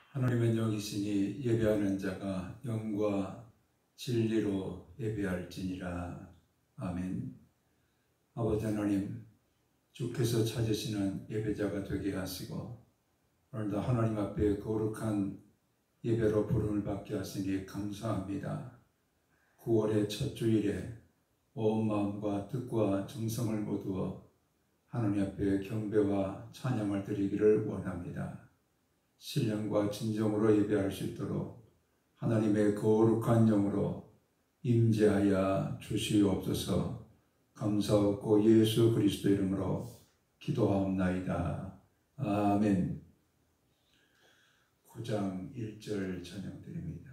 하나님은 영이시니 예배하는 자가 영과 진리로 예배할지니라. 아멘. 아버지 하나님, 주께서 찾으시는 예배자가 되게 하시고 오늘도 하나님 앞에 거룩한 예배로 부름을 받게 하시니 감사합니다. 9월의 첫 주일에 온 마음과 뜻과 정성을 모두어 하나님 앞에 경배와 찬양을 드리기를 원합니다. 신령과 진정으로 예배할 수 있도록 하나님의 거룩한 영으로 임재하여 주시옵소서. 감사하고 예수 그리스도 이름으로 기도하옵나이다. 아멘. 9장 1절 찬양 드립니다.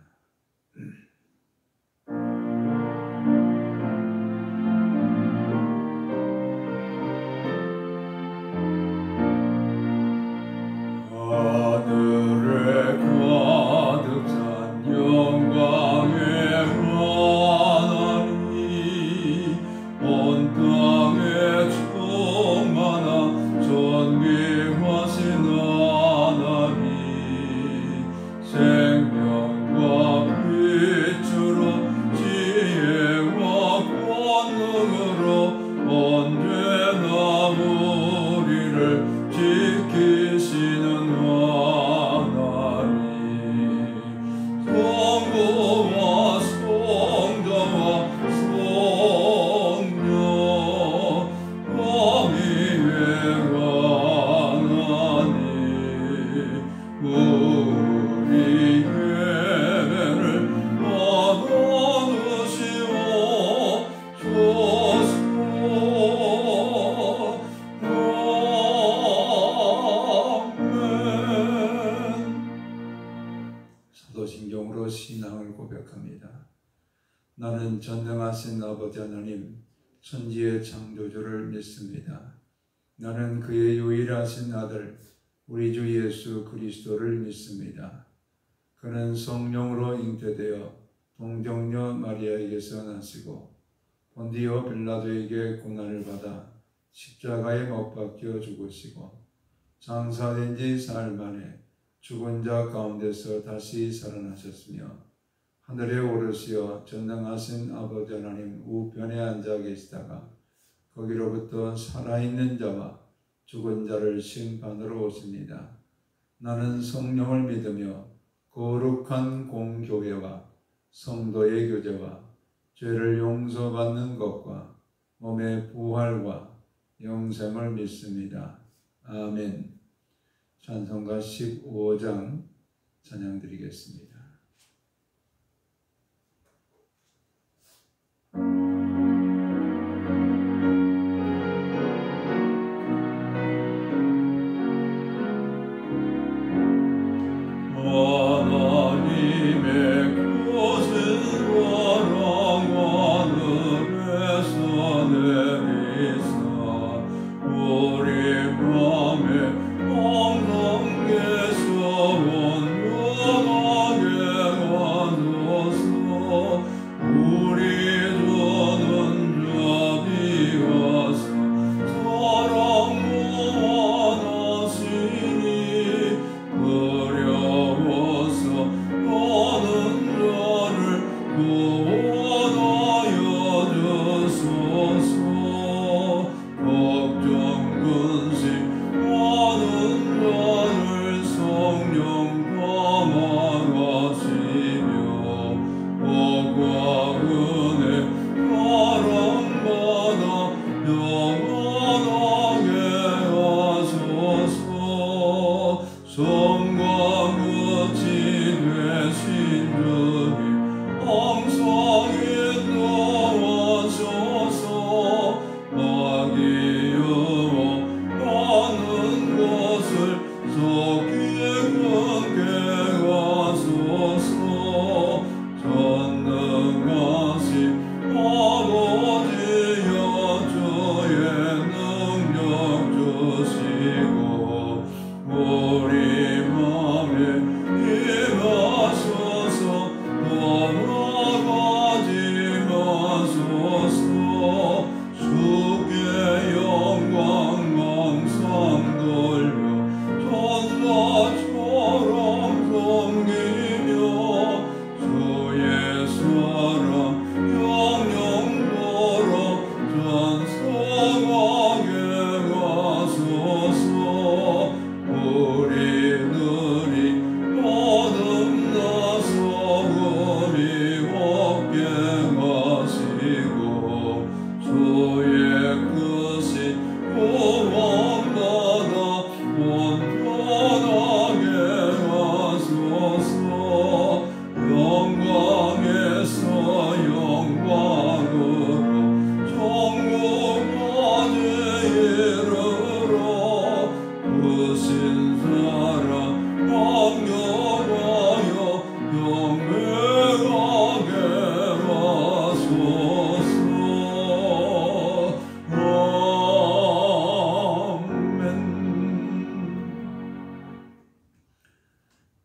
하늘에 가득 찬 영광의 하나님, 온 땅에 충만한 존귀하신 하나님, 생명과 빛으로 지혜와 권능으로 언제나 우리를 지키시는 성부와 성자와 성령 삼위의 하나님, 우리 예배를 받아주시옵소서. 사도신경으로 신앙을 고백합니다. 나는 전능하신 아버지 하나님, 천지의 창조주를 믿습니다. 나는 그의 유일하신 아들 우리 주 예수 그리스도를 믿습니다. 그는 성령으로 잉태되어 동정녀 마리아에게서 나시고 본디오 빌라도에게 고난을 받아 십자가에 못 박혀 죽으시고 장사된 지 사흘 만에 죽은 자 가운데서 다시 살아나셨으며 하늘에 오르시어 전능하신 아버지 하나님 우편에 앉아 계시다가 거기로부터 살아있는 자와 죽은 자를 심판으로 오십니다. 나는 성령을 믿으며 거룩한 공교회와 성도의 교제와 죄를 용서받는 것과 몸의 부활과 영생을 믿습니다. 아멘. 찬송가 15장 찬양 드리겠습니다. 우리 맘에 엉덩에서 온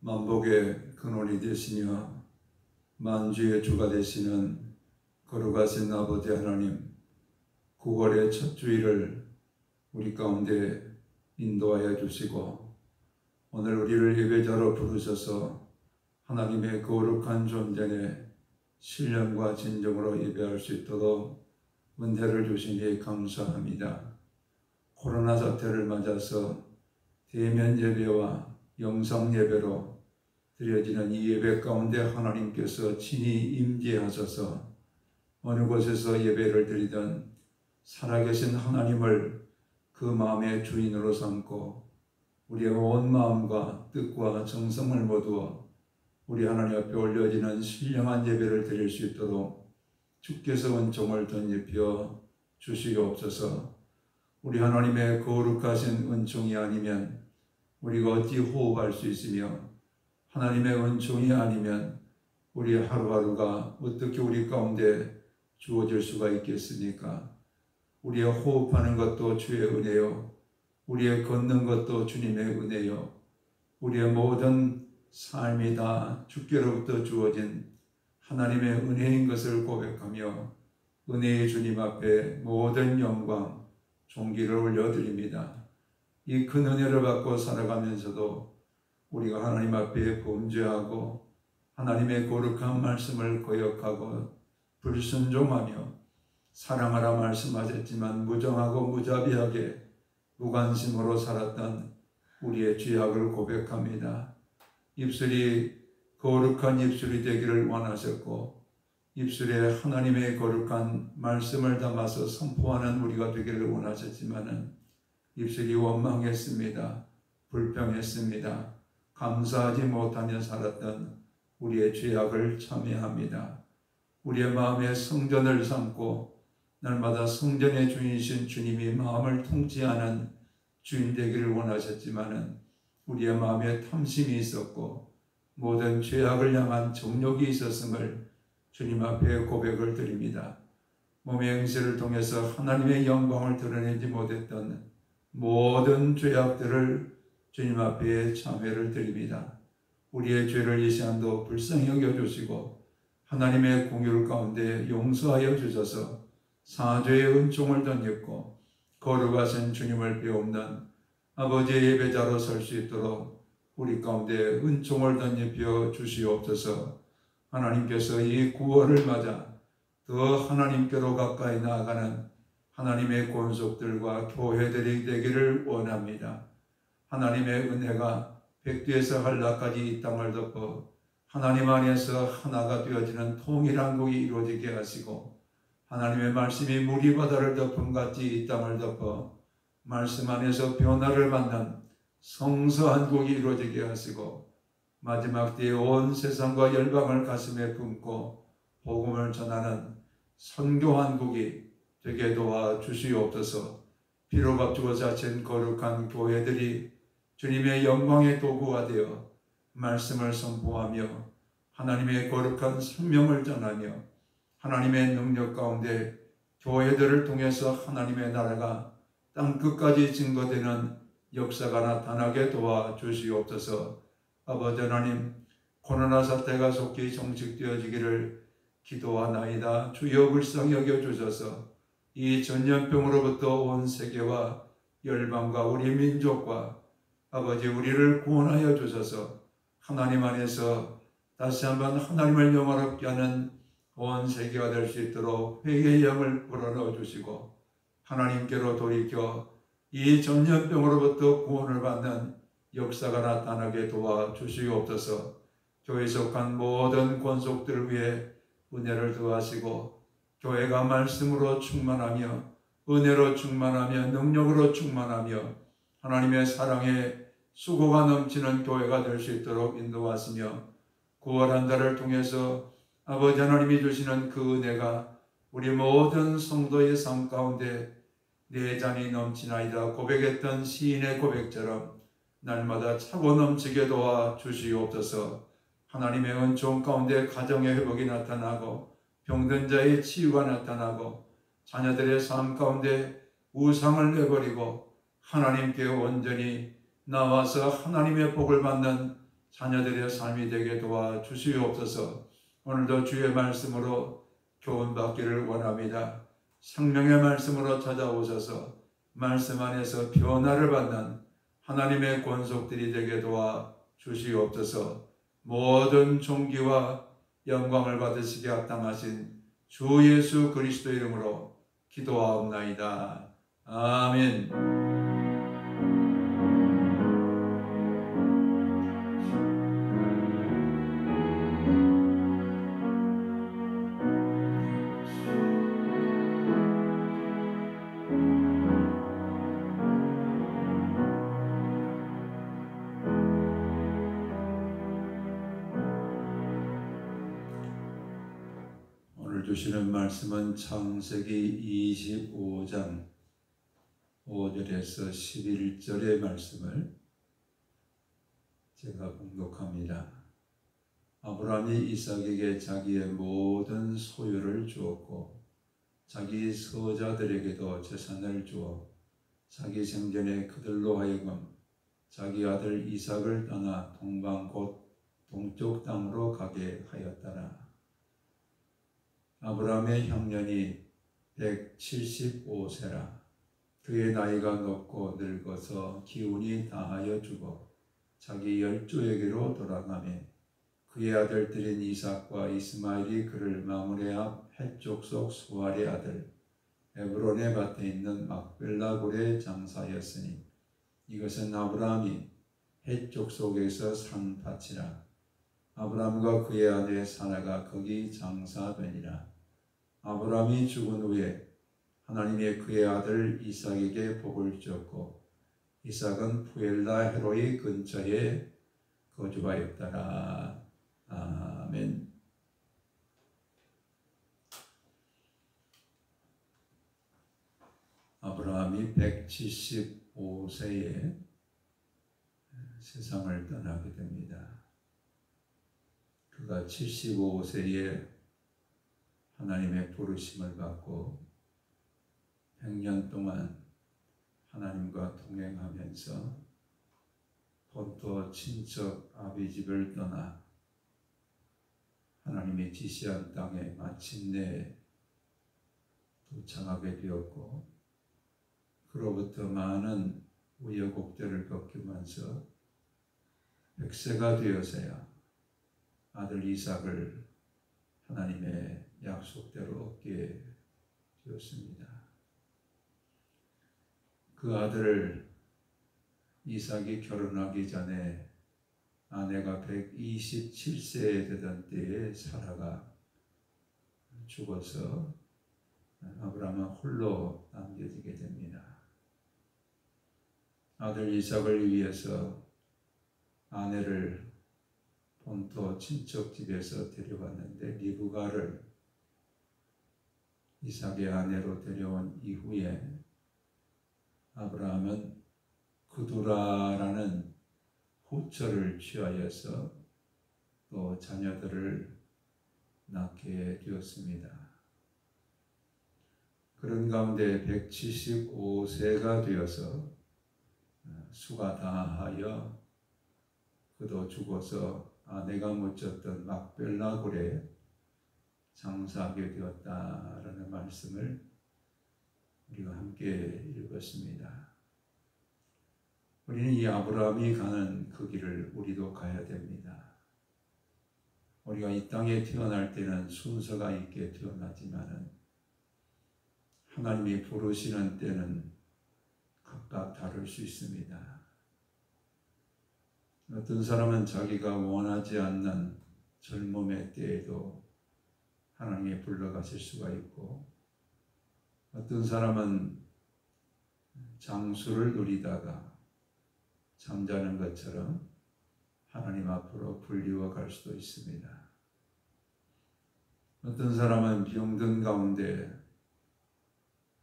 만복의 근원이 되시며 만주의 주가 되시는 거룩하신 아버지 하나님, 9월의 첫 주일을 우리 가운데 인도하여 주시고 오늘 우리를 예배자로 부르셔서 하나님의 거룩한 존전에 신령과 진정으로 예배할 수 있도록 은혜를 주시니 감사합니다. 코로나 사태를 맞아서 대면 예배와 영상 예배로 드려지는 이 예배 가운데 하나님께서 친히 임재하셔서 어느 곳에서 예배를 드리던 살아계신 하나님을 그 마음의 주인으로 삼고 우리의 온 마음과 뜻과 정성을 모두어 우리 하나님 앞에 올려지는 신령한 예배를 드릴 수 있도록 주께서 은총을 덧입혀 주시옵소서. 우리 하나님의 거룩하신 은총이 아니면 우리가 어찌 호흡할 수 있으며 하나님의 은총이 아니면 우리 하루하루가 어떻게 우리 가운데 주어질 수가 있겠습니까? 우리의 호흡하는 것도 주의 은혜요, 우리의 걷는 것도 주님의 은혜요, 우리의 모든 삶이 다 주께로부터 주어진 하나님의 은혜인 것을 고백하며 은혜의 주님 앞에 모든 영광, 존귀를 올려드립니다. 이 큰 은혜를 받고 살아가면서도 우리가 하나님 앞에 범죄하고 하나님의 거룩한 말씀을 거역하고 불순종하며 사랑하라 말씀하셨지만 무정하고 무자비하게 무관심으로 살았던 우리의 죄악을 고백합니다. 입술이 거룩한 입술이 되기를 원하셨고 입술에 하나님의 거룩한 말씀을 담아서 선포하는 우리가 되기를 원하셨지만 입술이 원망했습니다. 불평했습니다. 감사하지 못하며 살았던 우리의 죄악을 참회합니다. 우리의 마음에 성전을 삼고 날마다 성전의 주인이신 주님이 마음을 통치하는 주인 되기를 원하셨지만 우리의 마음에 탐심이 있었고 모든 죄악을 향한 정욕이 있었음을 주님 앞에 고백을 드립니다. 몸의 행실을 통해서 하나님의 영광을 드러내지 못했던 모든 죄악들을 주님 앞에 참회를 드립니다. 우리의 죄를 이 시간도 불쌍히 여겨주시고 하나님의 공율 가운데 용서하여 주셔서 사죄의 은총을 덧입고 거룩하신 주님을 배움는 아버지의 예배자로 설 수 있도록 우리 가운데 은총을 덧입혀 주시옵소서. 하나님께서 이 9월을 맞아 더 하나님께로 가까이 나아가는 하나님의 권속들과 교회들이 되기를 원합니다. 하나님의 은혜가 백두에서 한라까지 이 땅을 덮어 하나님 안에서 하나가 되어지는 통일한국이 이루어지게 하시고 하나님의 말씀이 물이 바다를 덮음 같이 이 땅을 덮어 말씀 안에서 변화를 받는 성서한국이 이루어지게 하시고 마지막 때에 온 세상과 열방을 가슴에 품고 복음을 전하는 선교한국이 되게 도와주시옵소서. 피로 값주고 자친 거룩한 교회들이 주님의 영광의 도구가 되어 말씀을 선포하며 하나님의 거룩한 생명을 전하며 하나님의 능력 가운데 교회들을 통해서 하나님의 나라가 땅끝까지 증거되는 역사가 나타나게 도와주시옵소서. 아버지 하나님, 코로나 사태가 속히 종식되어지기를 기도하나이다. 주여 불쌍히 여겨주셔서 이 전염병으로부터 온 세계와 열방과 우리 민족과 아버지 우리를 구원하여 주셔서 하나님 안에서 다시 한번 하나님을 영화롭게 하는 온 세계가 될 수 있도록 회개의 영을 불어넣어 주시고 하나님께로 돌이켜 이 전염병으로부터 구원을 받는 역사가 나타나게 도와주시옵소서. 교회에 속한 모든 권속들을 위해 은혜를 더하시고 교회가 말씀으로 충만하며 은혜로 충만하며 능력으로 충만하며 하나님의 사랑에 수고가 넘치는 교회가 될 수 있도록 인도하시며 9월 한 달을 통해서 아버지 하나님이 주시는 그 은혜가 우리 모든 성도의 삶 가운데 내 잔이 넘치나이다 고백했던 시인의 고백처럼 날마다 차고 넘치게 도와 주시옵소서. 하나님의 은총 가운데 가정의 회복이 나타나고 병든 자의 치유가 나타나고 자녀들의 삶 가운데 우상을 내버리고 하나님께 온전히 나와서 하나님의 복을 받는 자녀들의 삶이 되게 도와 주시옵소서. 오늘도 주의 말씀으로 교훈받기를 원합니다. 생명의 말씀으로 찾아오셔서 말씀 안에서 변화를 받는 하나님의 권속들이 되게 도와 주시옵소서. 모든 존귀와 영광을 받으시게 합당하신 주 예수 그리스도 이름으로 기도하옵나이다. 아멘. 오늘 주시는 말씀은 창세기 25장 5절에서 11절의 말씀을 제가 봉독합니다. 아브라함이 이삭에게 자기의 모든 소유를 주었고 자기 서자들에게도 재산을 주어 자기 생전에 그들로 하여금 자기 아들 이삭을 떠나 동방 곧 동쪽 땅으로 가게 하였더라. 아브라함의 형년이 175세라. 그의 나이가 높고 늙어서 기운이 다하여 죽어 자기 열조에게로 돌아가며 그의 아들들인 이삭과 이스마엘이 그를 마므레 앞 헷족속 수알의 아들 에브론의 밭에 있는 막벨라 굴에 장사였으니 이것은 아브라함이 헷족속에서 산 밭이라. 아브라함과 그의 아내 사라가 거기 장사되니라. 아브라함이 죽은 후에 하나님이 그의 아들 이삭에게 복을 주었고 이삭은 부엘라 헤로이 근처에 거주하였더라. 아멘. 아브라함이 175세에 세상을 떠나게 됩니다. 그가 75세에 하나님의 부르심을 받고 100년 동안 하나님과 동행하면서 본토 친척 아비집을 떠나 하나님이 지시한 땅에 마침내 도착하게 되었고 그로부터 많은 우여곡절을 겪으면서 100세가 되어서야 아들 이삭을 하나님의 약속대로 얻게 되었습니다. 그 아들 이삭이 결혼하기 전에 아내가 127세에 되던 때에 사라가 죽어서 아브라함은 홀로 남겨지게 됩니다. 아들 이삭을 위해서 아내를 본토 친척집에서 데려왔는데 리브가를 이삭의 아내로 데려온 이후에 아브라함은 그두라라는 후처를 취하여서 또 자녀들을 낳게 되었습니다. 그런 가운데 175세가 되어서 수가 다하여 그도 죽어서 아내가 묻혔던 막벨라 굴에 장사하게 되었다라는 말씀을 우리가 함께 읽었습니다. 우리는 이 아브라함이 가는 그 길을 우리도 가야 됩니다. 우리가 이 땅에 태어날 때는 순서가 있게 태어나지만은 하나님이 부르시는 때는 각각 다를 수 있습니다. 어떤 사람은 자기가 원하지 않는 젊음의 때에도 하나님이 불러가실 수가 있고 어떤 사람은 장수를 누리다가 잠자는 것처럼 하나님 앞으로 불리워 갈 수도 있습니다. 어떤 사람은 병든 가운데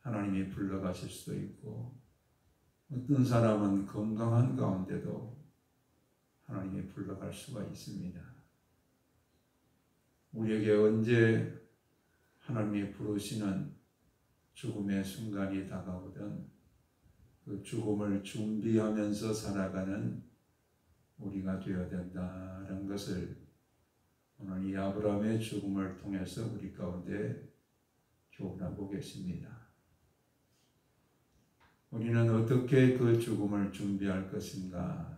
하나님이 불러가실 수도 있고, 어떤 사람은 건강한 가운데도 하나님이 불러갈 수가 있습니다. 우리에게 언제 하나님이 부르시는 죽음의 순간이 다가오든 그 죽음을 준비하면서 살아가는 우리가 되어야 된다는 것을 오늘 이 아브라함의 죽음을 통해서 우리 가운데 교훈하고 계십니다. 우리는 어떻게 그 죽음을 준비할 것인가?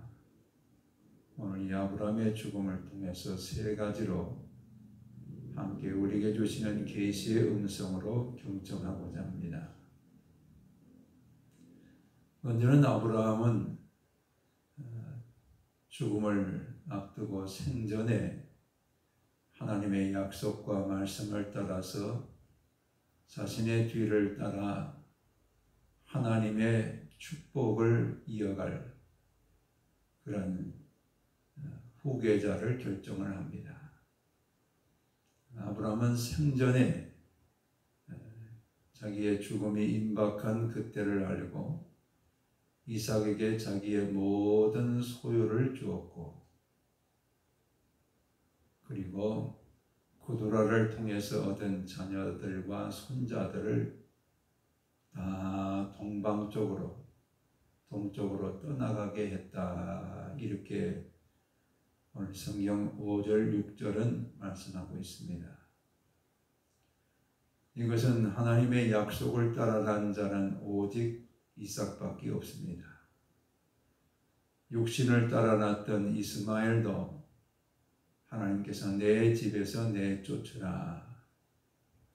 오늘 이 아브라함의 죽음을 통해서 세 가지로 함께 우리에게 주시는 계시의 음성으로 경청하고자 합니다. 먼저는 아브라함은 죽음을 앞두고 생전에 하나님의 약속과 말씀을 따라서 자신의 뒤를 따라 하나님의 축복을 이어갈 그런 후계자를 결정을 합니다. 아브라함은 생전에 자기의 죽음이 임박한 그때를 알고 이삭에게 자기의 모든 소유를 주었고, 그리고 구두라를 통해서 얻은 자녀들과 손자들을 다 동방쪽으로, 동쪽으로 떠나가게 했다. 이렇게 오늘 성경 5절, 6절은 말씀하고 있습니다. 이것은 하나님의 약속을 따라간 자는 오직 이삭밖에 없습니다. 육신을 따라 났던 이스마엘도 하나님께서 내 집에서 내쫓으라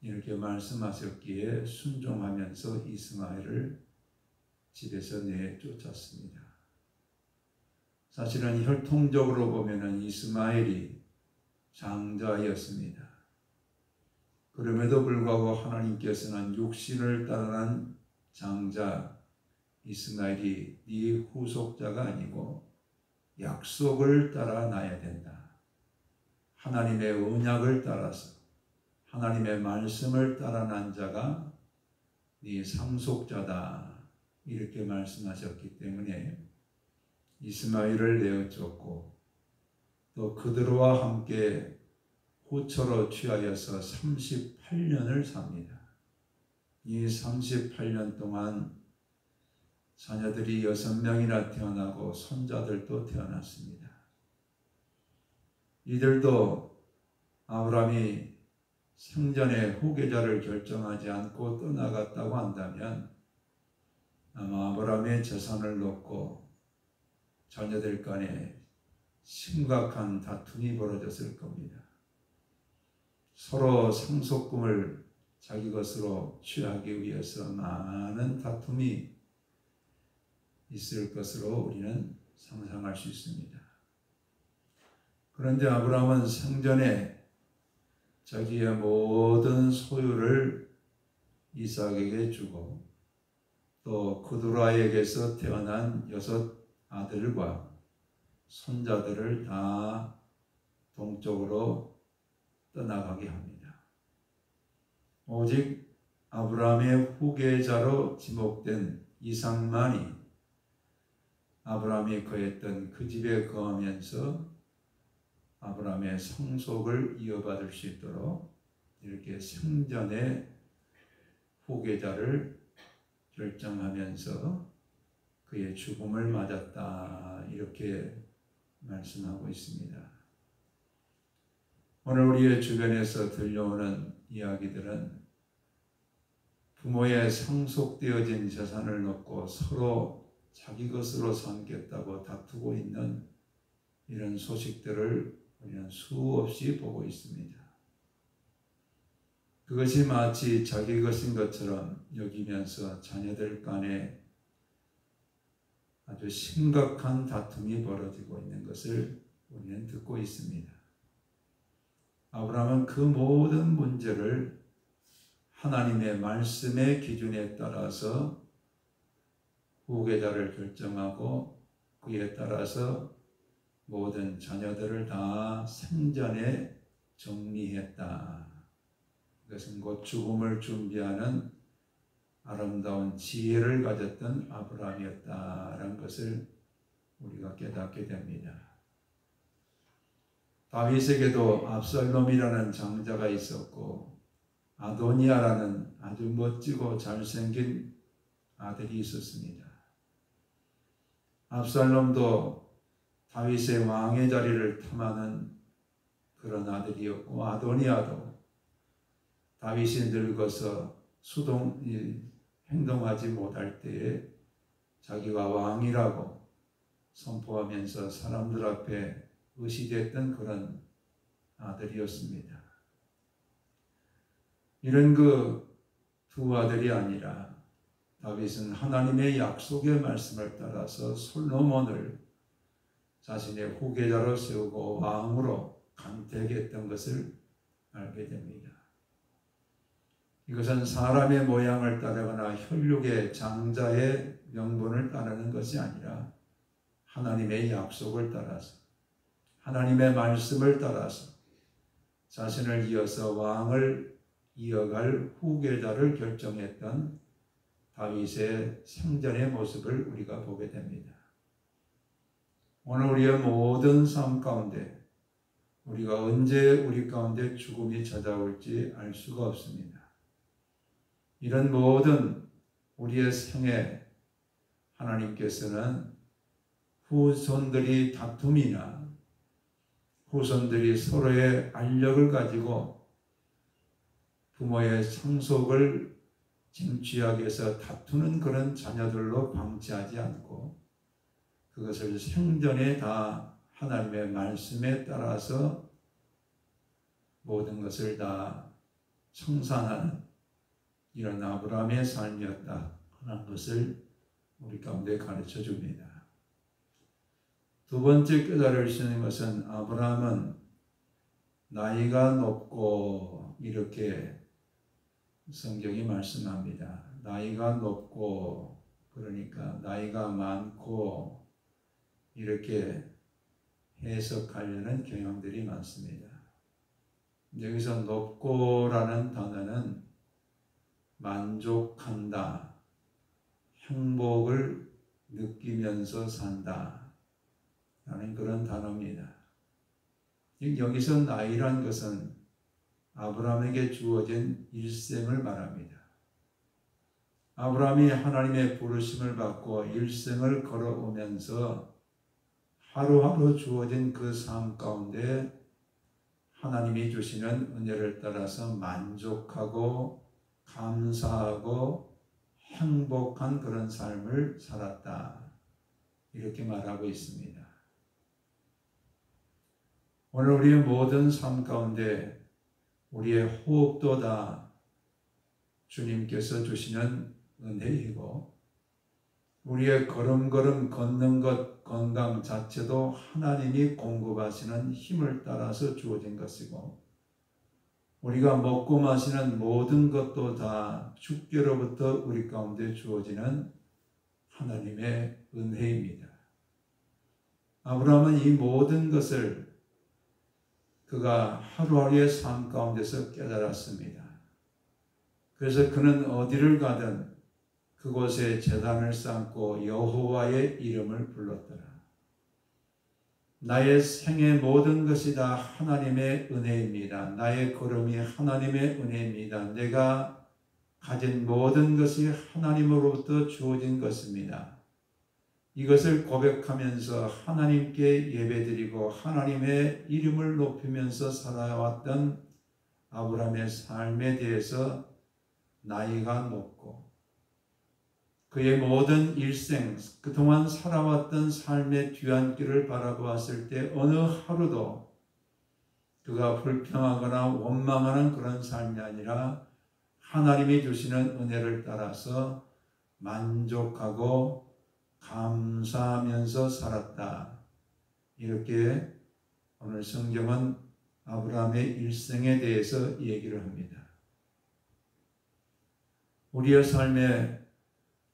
이렇게 말씀하셨기에 순종하면서 이스마엘을 집에서 내쫓았습니다. 사실은 혈통적으로 보면 이스마엘이 장자였습니다. 그럼에도 불구하고 하나님께서는 육신을 따라난 장자 이스마엘이 네 후속자가 아니고 약속을 따라 나야 된다. 하나님의 언약을 따라서 하나님의 말씀을 따라 난 자가 네 상속자다. 이렇게 말씀하셨기 때문에 이스마엘을 내어줬고, 또 그들과 함께 후처로 취하여서 38년을 삽니다. 이 38년 동안 자녀들이 6명이나 태어나고 손자들도 태어났습니다. 이들도 아브라함이 생전에 후계자를 결정하지 않고 떠나갔다고 한다면 아마 아브라함의 재산을 놓고 자녀들 간에 심각한 다툼이 벌어졌을 겁니다. 서로 상속금을 자기 것으로 취하기 위해서 많은 다툼이 있을 것으로 우리는 상상할 수 있습니다. 그런데 아브라함은 생전에 자기의 모든 소유를 이삭에게 주고, 또 그두라에게서 태어난 6 아들과 손자들을 다 동쪽으로 떠나가게 합니다. 오직 아브라함의 후계자로 지목된 이삭만이 아브라함이 거했던 그 집에 거하면서 아브라함의 상속을 이어받을 수 있도록 이렇게 생전에 후계자를 결정하면서 그의 죽음을 맞았다. 이렇게 말씀하고 있습니다. 오늘 우리의 주변에서 들려오는 이야기들은 부모의 상속되어진 재산을 놓고 서로 자기 것으로 삼겠다고 다투고 있는 이런 소식들을 우리는 수없이 보고 있습니다. 그것이 마치 자기 것인 것처럼 여기면서 자녀들 간에 아주 심각한 다툼이 벌어지고 있는 것을 우리는 듣고 있습니다. 아브라함은 그 모든 문제를 하나님의 말씀의 기준에 따라서 후계자를 결정하고 그에 따라서 모든 자녀들을 다 생전에 정리했다. 그것은 곧 죽음을 준비하는 아름다운 지혜를 가졌던 아브라함이었다라는 것을 우리가 깨닫게 됩니다. 다윗에게도 압살롬이라는 장자가 있었고 아도니아라는 아주 멋지고 잘생긴 아들이 있었습니다. 압살롬도 다윗의 왕의 자리를 탐하는 그런 아들이었고 아도니아도 다윗이 늙어서 행동하지 못할 때에 자기가 왕이라고 선포하면서 사람들 앞에 의시됐던 그런 아들이었습니다. 이런 그 두 아들이 아니라 다윗은 하나님의 약속의 말씀을 따라서 솔로몬을 자신의 후계자로 세우고 왕으로 간택했던 것을 알게 됩니다. 이것은 사람의 모양을 따르거나 혈육의 장자의 명분을 따르는 것이 아니라 하나님의 약속을 따라서 하나님의 말씀을 따라서 자신을 이어서 왕을 이어갈 후계자를 결정했던 다윗의 생전의 모습을 우리가 보게 됩니다. 오늘 우리의 모든 삶 가운데 우리가 언제 우리 가운데 죽음이 찾아올지 알 수가 없습니다. 이런 모든 우리의 생에 하나님께서는 후손들이 다툼이나 후손들이 서로의 알력을 가지고 부모의 상속을 쟁취하기 위해서 다투는 그런 자녀들로 방치하지 않고 그것을 생전에 다 하나님의 말씀에 따라서 모든 것을 다 청산하는 이런 아브라함의 삶이었다 하는 것을 우리 가운데 가르쳐 줍니다. 두 번째 깨달을 수 있는 것은 아브라함은 나이가 높고 이렇게 성경이 말씀합니다. 나이가 높고 그러니까 나이가 많고 이렇게 해석하려는 경향들이 많습니다. 여기서 높고라는 단어는 만족한다, 행복을 느끼면서 산다 라는 그런 단어입니다. 여기서 나이란 것은 아브라함에게 주어진 일생을 말합니다. 아브라함이 하나님의 부르심을 받고 일생을 걸어오면서 하루하루 주어진 그 삶 가운데 하나님이 주시는 은혜를 따라서 만족하고 감사하고 행복한 그런 삶을 살았다. 이렇게 말하고 있습니다. 오늘 우리의 모든 삶 가운데 우리의 호흡도 다 주님께서 주시는 은혜이고 우리의 걸음걸음 걷는 것 건강 자체도 하나님이 공급하시는 힘을 따라서 주어진 것이고 우리가 먹고 마시는 모든 것도 다 주께로부터 우리 가운데 주어지는 하나님의 은혜입니다. 아브라함은 이 모든 것을 그가 하루하루의 삶 가운데서 깨달았습니다. 그래서 그는 어디를 가든 그곳에 제단을 쌓고 여호와의 이름을 불렀더라. 나의 생의 모든 것이 다 하나님의 은혜입니다. 나의 걸음이 하나님의 은혜입니다. 내가 가진 모든 것이 하나님으로부터 주어진 것입니다. 이것을 고백하면서 하나님께 예배드리고 하나님의 이름을 높이면서 살아왔던 아브라함의 삶에 대해서 나이가 높고 그의 모든 일생, 그동안 살아왔던 삶의 뒤안길을 바라보았을 때 어느 하루도 그가 불평하거나 원망하는 그런 삶이 아니라 하나님이 주시는 은혜를 따라서 만족하고 감사하면서 살았다. 이렇게 오늘 성경은 아브라함의 일생에 대해서 얘기를 합니다. 우리의 삶에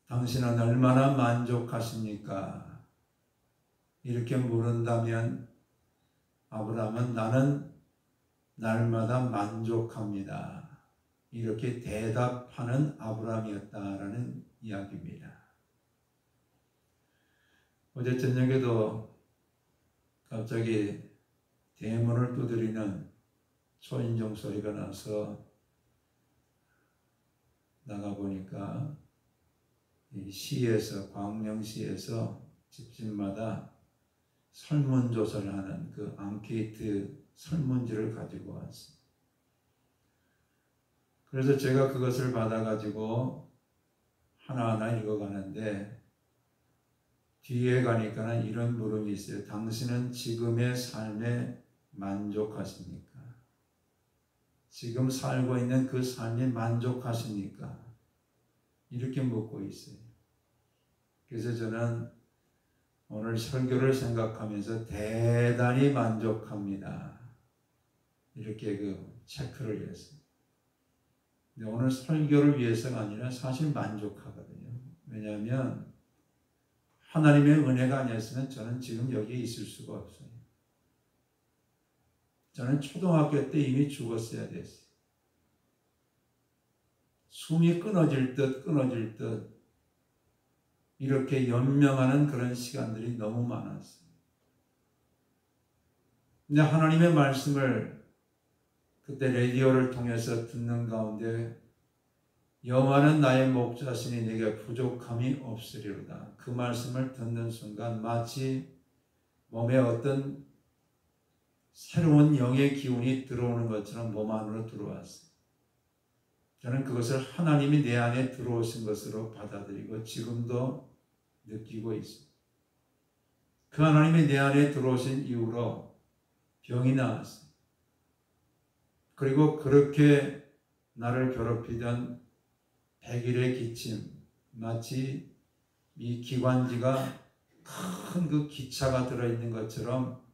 당신은 얼마나 만족하십니까? 이렇게 물은다면 아브라함은 나는 날마다 만족합니다. 이렇게 대답하는 아브라함이었다라는 이야기입니다. 어제 저녁에도 갑자기 대문을 두드리는 초인종 소리가 나서 나가보니까 이 시에서, 광명시에서 집집마다 설문조사를 하는 그 앙케이트 설문지를 가지고 왔어요. 그래서 제가 그것을 받아가지고 하나하나 읽어가는데 뒤에 가니까는 이런 물음이 있어요. 당신은 지금의 삶에 만족하십니까? 지금 살고 있는 그 삶이 만족하십니까? 이렇게 묻고 있어요. 그래서 저는 오늘 설교를 생각하면서 대단히 만족합니다. 이렇게 그 체크를 했어요. 근데 오늘 설교를 위해서가 아니라 사실 만족하거든요. 왜냐하면 하나님의 은혜가 아니었으면 저는 지금 여기에 있을 수가 없어요. 저는 초등학교 때 이미 죽었어야 됐어요. 숨이 끊어질 듯 이렇게 연명하는 그런 시간들이 너무 많았어요. 근데 하나님의 말씀을 그때 라디오를 통해서 듣는 가운데 여호와는 나의 목자시니 내게 부족함이 없으리로다. 그 말씀을 듣는 순간 마치 몸에 어떤 새로운 영의 기운이 들어오는 것처럼 몸 안으로 들어왔어요. 저는 그것을 하나님이 내 안에 들어오신 것으로 받아들이고 지금도 느끼고 있습니다. 그 하나님이 내 안에 들어오신 이후로 병이 나았어요. 그리고 그렇게 나를 괴롭히던 100일의 기침, 마치 이 기관지가 큰 그 기차가 들어있는 것처럼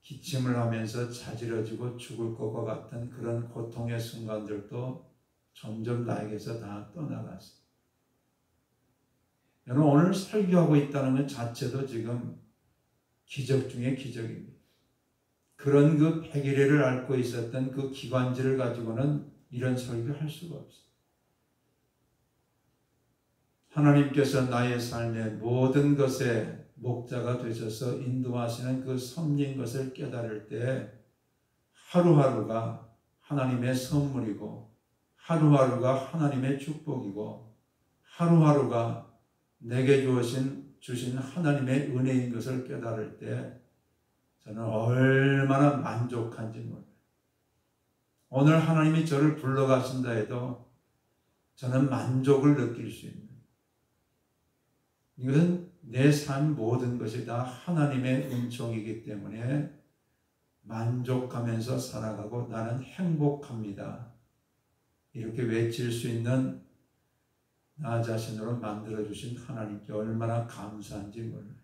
기침을 하면서 자지러지고 죽을 것과 같은 그런 고통의 순간들도 점점 나에게서 다 떠나갔어요. 여러분 오늘 설교하고 있다는 것 자체도 지금 기적 중에 기적입니다. 그런 그 100일을 앓고 있었던 그 기관지를 가지고는 이런 설교할 수가 없어요. 하나님께서 나의 삶의 모든 것에 목자가 되셔서 인도하시는 그 섭리인 것을 깨달을 때 하루하루가 하나님의 선물이고 하루하루가 하나님의 축복이고 하루하루가 내게 주신 하나님의 은혜인 것을 깨달을 때 저는 얼마나 만족한지 몰라요. 오늘 하나님이 저를 불러가신다 해도 저는 만족을 느낄 수 있는, 이것은 내 삶 모든 것이 다 하나님의 은총이기 때문에 만족하면서 살아가고 나는 행복합니다. 이렇게 외칠 수 있는 나 자신으로 만들어주신 하나님께 얼마나 감사한지 몰라요.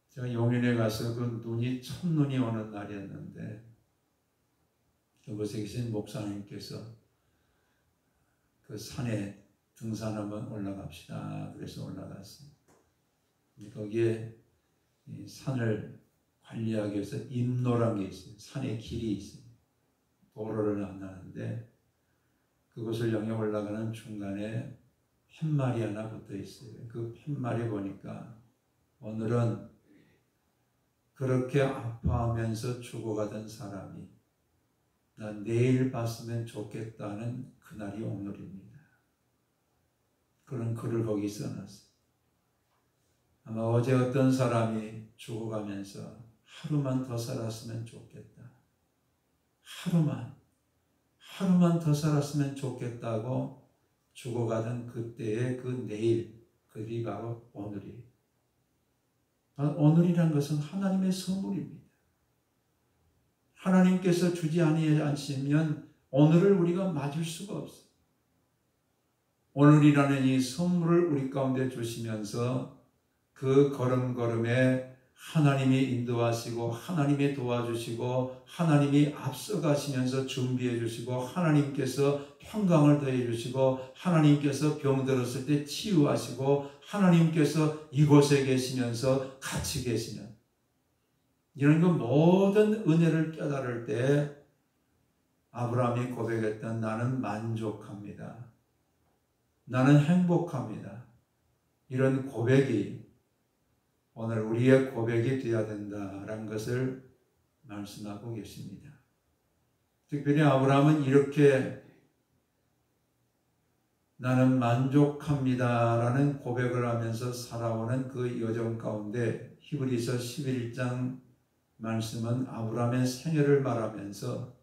제가 용인에 가서 그 첫눈이 오는 날이었는데 그곳에 계신 목사님께서 그 산에 등산 한번 올라갑시다. 그래서 올라갔어요. 거기에 산을 관리하기 위해서 임로라는 게 있어요. 산에 길이 있어요. 도로를 안 나는데 그곳을 향해 올라가는 중간에 팻말이 하나 붙어 있어요. 그 팻말에 보니까 오늘은 그렇게 아파하면서 죽어가던 사람이 난 내일 봤으면 좋겠다는 그날이 오늘입니다. 그런 글을 거기 써놨어요. 아마 어제 어떤 사람이 죽어가면서 하루만 더 살았으면 좋겠다. 하루만 더 살았으면 좋겠다고 죽어가던 그때의 그 내일, 그게 바로 오늘이에요. 오늘이란 것은 하나님의 선물입니다. 하나님께서 주지 않으시면 오늘을 우리가 맞을 수가 없어요. 오늘이라는 이 선물을 우리 가운데 주시면서 그 걸음걸음에 하나님이 인도하시고 하나님이 도와주시고 하나님이 앞서가시면서 준비해 주시고 하나님께서 평강을 더해 주시고 하나님께서 병들었을 때 치유하시고 하나님께서 이곳에 계시면서 같이 계시면 이런 그 모든 은혜를 깨달을 때 아브라함이 고백했던 나는 만족합니다. 나는 행복합니다. 이런 고백이 오늘 우리의 고백이 되어야 된다라는 것을 말씀하고 계십니다. 특별히 아브라함은 이렇게 나는 만족합니다라는 고백을 하면서 살아오는 그 여정 가운데 히브리서 11장 말씀은 아브라함의 생애를 말하면서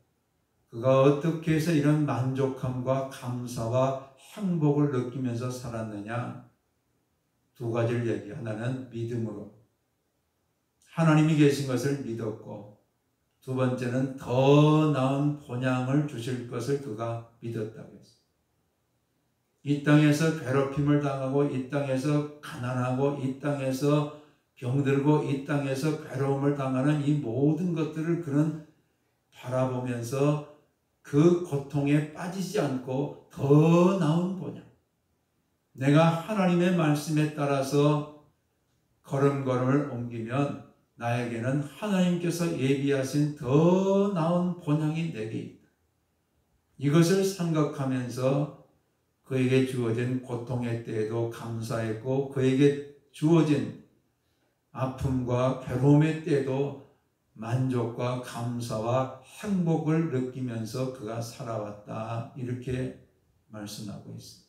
그가 어떻게 해서 이런 만족함과 감사와 행복을 느끼면서 살았느냐 두 가지를 얘기. 하나는 믿음으로 하나님이 계신 것을 믿었고 두 번째는 더 나은 본향을 주실 것을 그가 믿었다고 했어요. 이 땅에서 괴롭힘을 당하고 이 땅에서 가난하고 이 땅에서 병들고 이 땅에서 괴로움을 당하는 이 모든 것들을 그는 바라보면서 그 고통에 빠지지 않고 더 나은 본향, 내가 하나님의 말씀에 따라서 걸음걸음을 옮기면 나에게는 하나님께서 예비하신 더 나은 본향이 내게 있다. 이것을 생각하면서 그에게 주어진 고통의 때에도 감사했고 그에게 주어진 아픔과 괴로움의 때에도 만족과 감사와 행복을 느끼면서 그가 살아왔다. 이렇게 말씀하고 있습니다.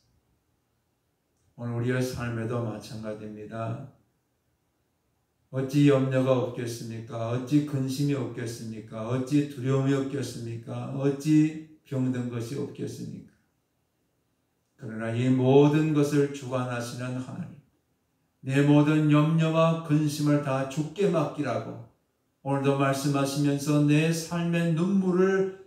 오늘 우리의 삶에도 마찬가지입니다. 어찌 염려가 없겠습니까? 어찌 근심이 없겠습니까? 어찌 두려움이 없겠습니까? 어찌 병든 것이 없겠습니까? 그러나 이 모든 것을 주관하시는 하나님, 내 모든 염려와 근심을 다 주께 맡기라고 오늘도 말씀하시면서 내 삶의 눈물을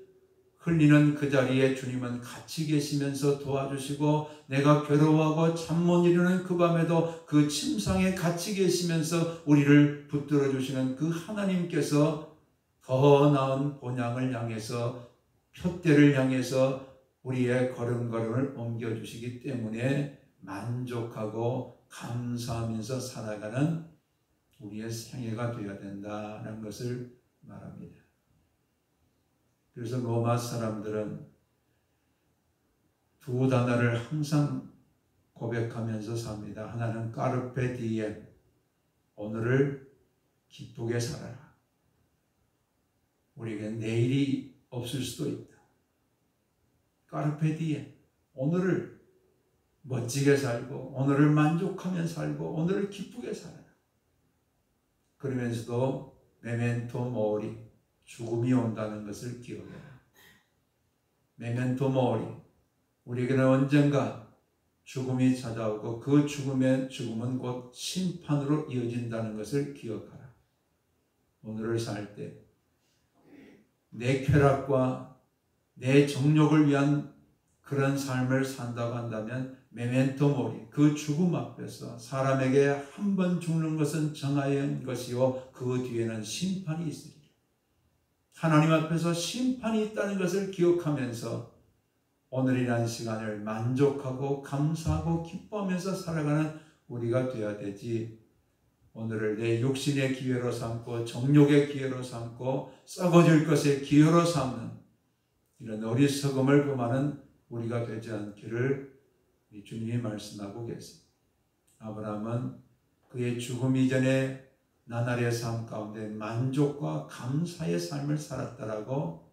흘리는 그 자리에 주님은 같이 계시면서 도와주시고 내가 괴로워하고 잠 못 이루는 그 밤에도 그 침상에 같이 계시면서 우리를 붙들어 주시는 그 하나님께서 더 나은 본향을 향해서 표대를 향해서 우리의 걸음걸음을 옮겨주시기 때문에 만족하고 감사하면서 살아가는 우리의 생애가 되어야 된다는 것을 말합니다. 그래서 로마 사람들은 두 단어를 항상 고백하면서 삽니다. 하나는 까르페 디엠, 오늘을 기쁘게 살아라. 우리에게 내일이 없을 수도 있다. 까르페 디엠, 오늘을 멋지게 살고 오늘을 만족하며 살고 오늘을 기쁘게 살아라. 그러면서도 메멘토 모리, 죽음이 온다는 것을 기억해라. 메멘토 모리, 우리에게는 언젠가 죽음이 찾아오고 그 죽음은 곧 심판으로 이어진다는 것을 기억하라. 오늘을 살 때 내 쾌락과 내 정욕을 위한 그런 삶을 산다고 한다면 메멘토 모리, 그 죽음 앞에서 사람에게 한 번 죽는 것은 정하여진 것이요 그 뒤에는 심판이 있으리라. 하나님 앞에서 심판이 있다는 것을 기억하면서 오늘이라는 시간을 만족하고 감사하고 기뻐하면서 살아가는 우리가 되어야 되지, 오늘을 내 육신의 기회로 삼고 정욕의 기회로 삼고 썩어질 것의 기회로 삼는 이런 어리석음을 범하는 우리가 되지 않기를 주님이 말씀하고 계십니다. 아브라함은 그의 죽음 이전에 나날의 삶 가운데 만족과 감사의 삶을 살았다라고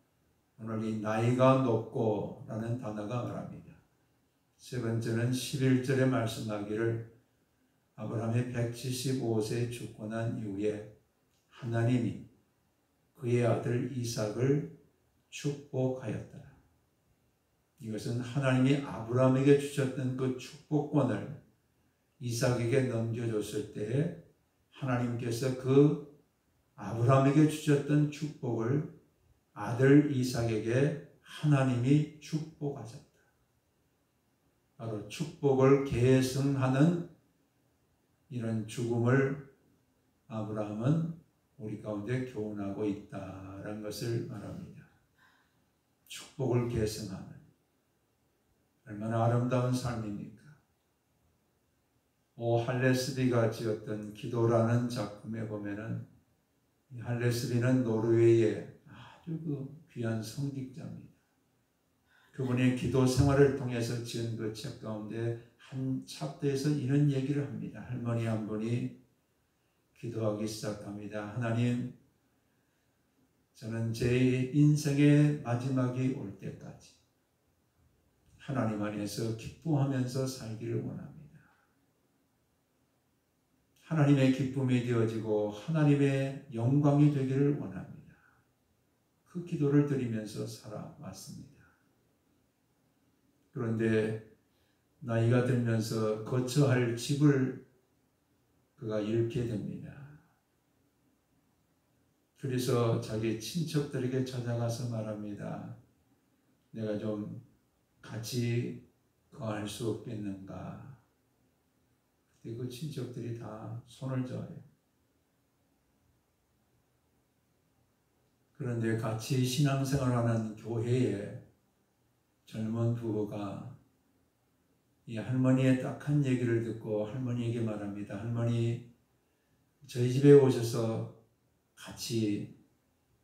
오늘 이 나이가 높고 라는 단어가 말합니다. 세 번째는 11절에 말씀하기를 아브라함이 175세에 죽고 난 이후에 하나님이 그의 아들 이삭을 축복하였더라. 이것은 하나님이 아브라함에게 주셨던 그 축복권을 이삭에게 넘겨줬을 때에 하나님께서 그 아브라함에게 주셨던 축복을 아들 이삭에게 하나님이 축복하셨다. 바로 축복을 계승하는 이런 죽음을 아브라함은 우리 가운데 교훈하고 있다라는 것을 말합니다. 축복을 계승하는 얼마나 아름다운 삶입니까? 오 할레스비가 지었던 기도라는 작품에 보면은 할레스비는 노르웨이의 아주 그 귀한 성직자입니다. 그분의 기도 생활을 통해서 지은 그 책 가운데 한 챕터에서 이런 얘기를 합니다. 할머니 한 분이 기도하기 시작합니다. 하나님, 저는 제 인생의 마지막이 올 때까지 하나님 안에서 기뻐하면서 살기를 원합니다. 하나님의 기쁨이 되어지고 하나님의 영광이 되기를 원합니다. 그 기도를 드리면서 살아왔습니다. 그런데 나이가 들면서 거처 할 집을 그가 잃게 됩니다. 그래서 자기 친척들에게 찾아가서 말합니다. 내가 좀 같이 거할 수 없겠는가? 그때 그 친척들이 다 손을 저어요. 그런데 같이 신앙생활하는 교회에 젊은 부부가 이 할머니의 딱한 얘기를 듣고 할머니에게 말합니다. 할머니, 저희 집에 오셔서 같이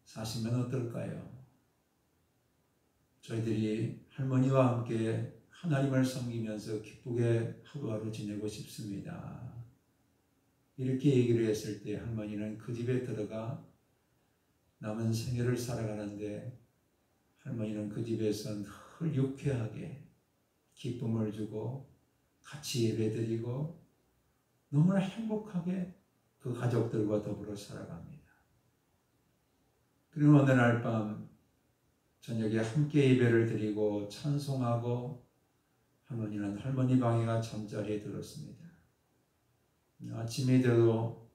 사시면 어떨까요? 저희들이 할머니와 함께 하나님을 섬기면서 기쁘게 하루하루 지내고 싶습니다. 이렇게 얘기를 했을 때 할머니는 그 집에 들어가 남은 생애를 살아가는데 할머니는 그 집에서 늘 유쾌하게 기쁨을 주고 같이 예배드리고 너무나 행복하게 그 가족들과 더불어 살아갑니다. 그리고 어느 날 밤 저녁에 함께 예배를 드리고 찬송하고 할머니는 할머니 방에가 잠자리에 들었습니다. 아침에 되도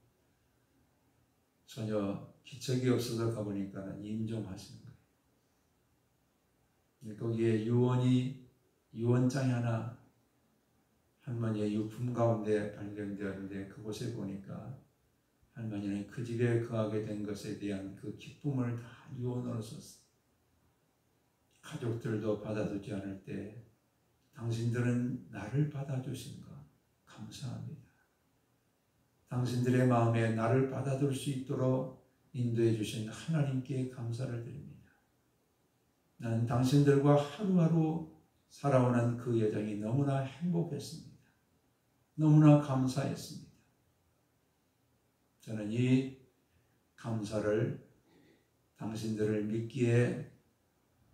전혀 기척이 없어서 가보니까 임종하신 거예요. 거기에 유언장이 하나 할머니의 유품 가운데 발견되었는데 그곳에 보니까 할머니는 그 집에 거하게 된 것에 대한 그 기쁨을 다 유언으로 썼어요. 가족들도 받아주지 않을 때 당신들은 나를 받아주신 것 감사합니다. 당신들의 마음에 나를 받아줄 수 있도록 인도해 주신 하나님께 감사를 드립니다. 나는 당신들과 하루하루 살아오는 그 여정이 너무나 행복했습니다. 너무나 감사했습니다. 저는 이 감사를 당신들을 믿기에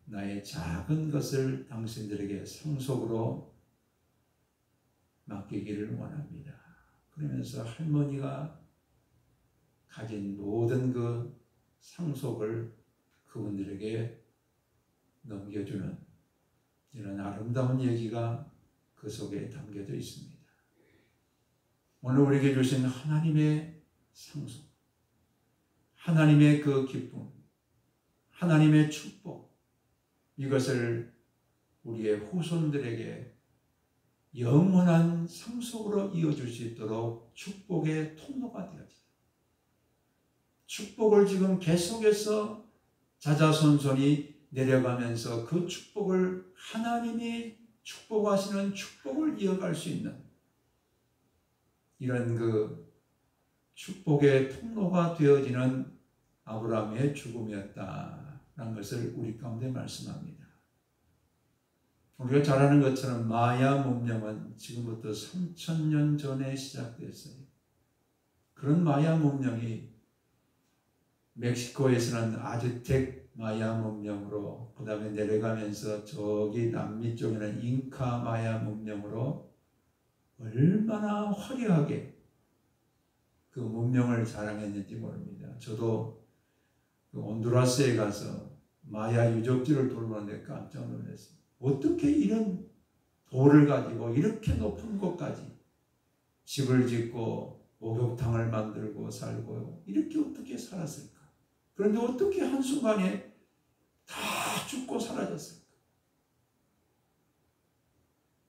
나의 작은 것을 당신들에게 상속으로 맡기기를 원합니다. 그러면서 할머니가 가진 모든 그 상속을 그분들에게 넘겨주는 이런 아름다운 얘기가 그 속에 담겨져 있습니다. 오늘 우리에게 주신 하나님의 상속, 하나님의 그 기쁨, 하나님의 축복, 이것을 우리의 후손들에게 영원한 상속으로 이어줄 수 있도록 축복의 통로가 되어져요. 축복을 지금 계속해서 자자손손이 내려가면서 그 축복을 하나님이 축복하시는 축복을 이어갈 수 있는 이런 그 축복의 통로가 되어지는 아브라함의 죽음이었다라는 것을 우리 가운데 말씀합니다. 우리가 잘 아는 것처럼 마야 문명은 지금부터 3000년 전에 시작됐어요. 그런 마야 문명이 멕시코에서는 아즈텍 마야 문명으로, 그 다음에 내려가면서 저기 남미 쪽에는 잉카 마야 문명으로 얼마나 화려하게 그 문명을 자랑했는지 모릅니다. 저도 그 온두라스에 가서 마야 유적지를 돌보는데 깜짝 놀랐어요. 어떻게 이런 돌을 가지고 이렇게 높은 곳까지 집을 짓고 목욕탕을 만들고 살고 이렇게 어떻게 살았을까? 그런데 어떻게 한순간에 다 죽고 사라졌을까?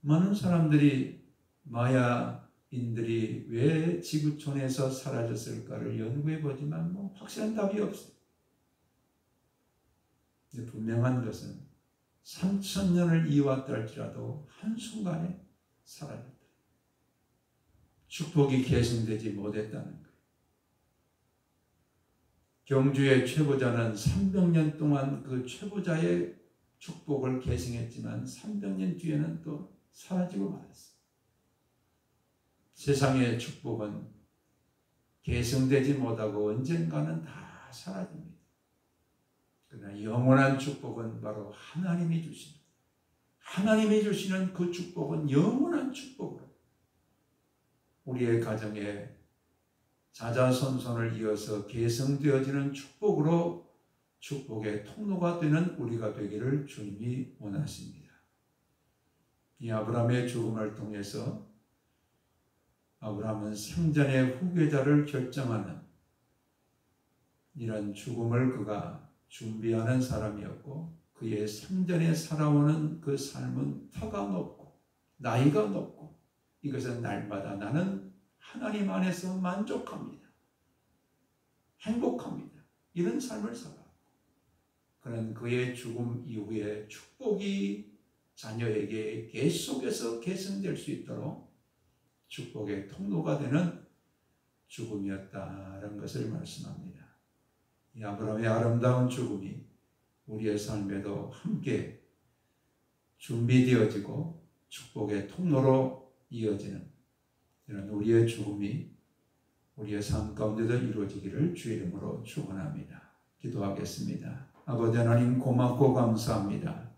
많은 사람들이 마야 인들이 왜 지구촌에서 사라졌을까를 연구해 보지만 확실한 답이 없어요. 분명한 것은 3000년을 이어왔다 할지라도 한순간에 사라졌다. 축복이 계승되지 못했다는 거예요. 경주의 최보자는 300년 동안 그 최보자의 축복을 계승했지만 300년 뒤에는 또 사라지고 말았어요. 세상의 축복은 계승되지 못하고 언젠가는 다 사라집니다. 그러나 영원한 축복은 바로 하나님이 주시는 그 축복은 영원한 축복으로 우리의 가정에 자자손손을 이어서 계승되어지는 축복으로 축복의 통로가 되는 우리가 되기를 주님이 원하십니다. 이 아브라함의 죽음을 통해서 아브라함은 생전의 후계자를 결정하는 이런 죽음을 그가 준비하는 사람이었고, 그의 생전에 살아오는 그 삶은 터가 높고 나이가 높고, 이것은 날마다 나는 하나님 안에서 만족합니다, 행복합니다, 이런 삶을 살았고, 그는 그의 죽음 이후에 축복이 자녀에게 계속해서 계승될 수 있도록 축복의 통로가 되는 죽음이었다는 것을 말씀합니다. 이 아브라함의 아름다운 죽음이 우리의 삶에도 함께 준비되어지고 축복의 통로로 이어지는 이런 우리의 죽음이 우리의 삶 가운데도 이루어지기를 주의 이름으로 축원합니다. 기도하겠습니다. 아버지 하나님, 고맙고 감사합니다.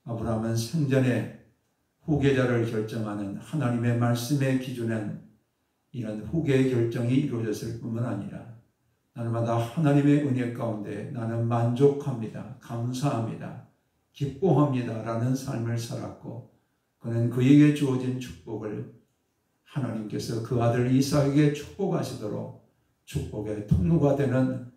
아브라함은 생전에 후계자를 결정하는 하나님의 말씀의 기준엔 이런 후계의 결정이 이루어졌을 뿐만 아니라 날마다 하나님의 은혜 가운데 나는 만족합니다, 감사합니다, 기뻐합니다 라는 삶을 살았고, 그는 그에게 주어진 축복을 하나님께서 그 아들 이삭에게 축복하시도록 축복의 통로가 되는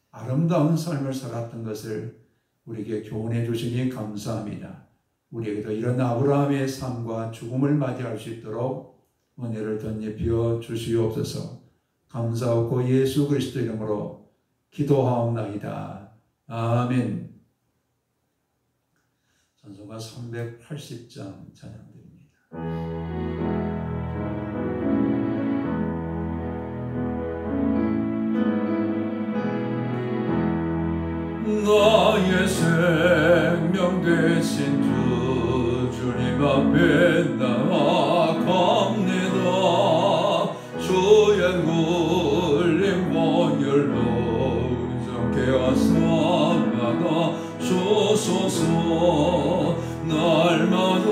아름다운 삶을 살았던 것을 우리에게 교훈해 주시니 감사합니다. 우리에게도 이런 아브라함의 삶과 죽음을 맞이할 수 있도록 은혜를 덧입혀 주시옵소서. 감사하고 예수 그리스도 이름으로 기도하옵나이다. 아멘. 찬송가 380장 찬양드립니다. 나의 생명 되신 주님 앞에 나아갑니다. 주의 굴림 보혈로 정케 하사 받아 주소서. 날마다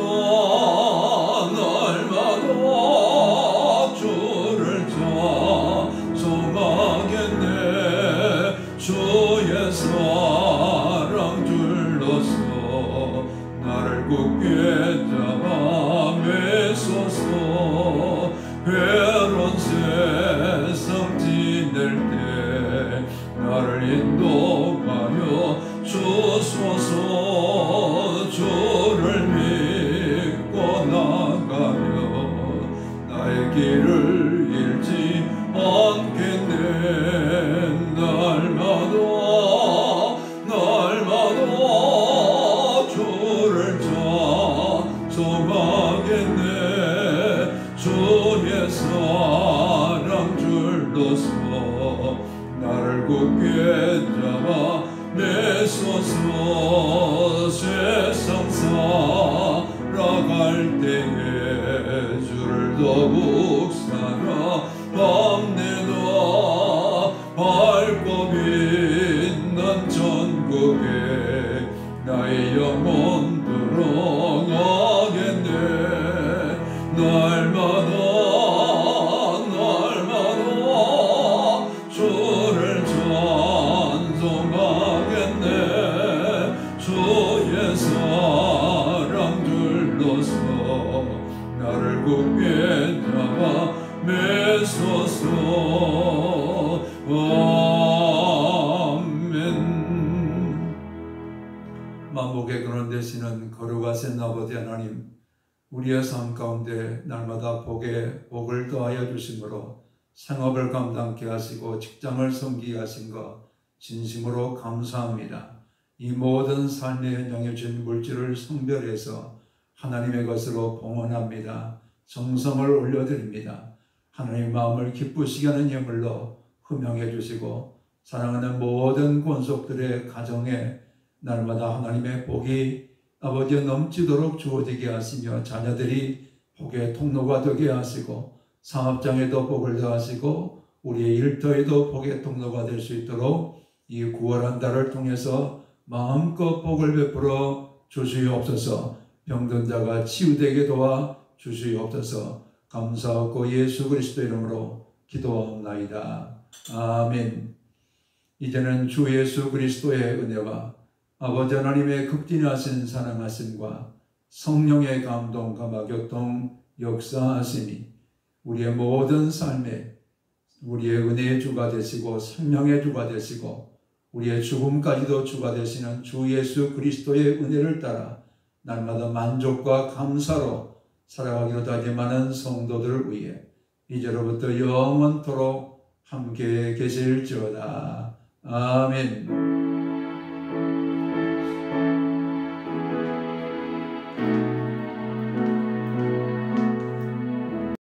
주를 찬송하겠네. 주의 사랑 둘러서 나를 굳게 잡아 매소서. 외로운 세상 지낼 때 나를 인도하여 주소서. 주를 믿고 나가며 나의 길을 잃지 않겠네. 날마다 주를 찬송하겠네. 주의 사랑 줄로서 나를 굳게 잡아 매소서. 세상 살아갈 때에 주를 더욱 사랑합니다. 밝고 빛난 천국에 나의 영혼 들어가겠네. 날마다 주를 찬송하겠네. 주의 사랑 둘러서 나를 굳게 잡아 매소서. 아멘. 만복의 근원 되시는 거룩하신 아버지 하나님, 우리의 삶 가운데 날마다 복을 더하여 주심으로 생업을 감당케 하시고 직장을 섬기게 하신 것 진심으로 감사합니다. 이 모든 삶의 현장에 주신 물질을 성별해서 하나님의 것으로 봉헌합니다. 정성을 올려드립니다. 하나님의 마음을 기쁘시게 하는 예물로 흠양해 주시고 사랑하는 모든 권속들의 가정에 날마다 하나님의 복이 아버지의 넘치도록 주어지게 하시며 자녀들이 복의 통로가 되게 하시고 사업장에도 복을 더하시고 우리의 일터에도 복의 통로가 될 수 있도록 이 9월 한 달을 통해서 마음껏 복을 베풀어 주시옵소서. 병든 자가 치유되게 도와 주시옵소서. 감사하고 예수 그리스도 이름으로 기도하옵나이다. 아멘. 이제는 주 예수 그리스도의 은혜와 아버지 하나님의 극진하신 사랑하심과 성령의 감동 감화교통 역사하심이 우리의 모든 삶에 우리의 은혜의 주가 되시고 생명의 주가 되시고 우리의 죽음까지도 주가 되시는 주 예수 그리스도의 은혜를 따라 날마다 만족과 감사로 살아가기로 다짐하는 성도들을 위해 이제로부터 영원토록 함께 계실지어다. 아멘.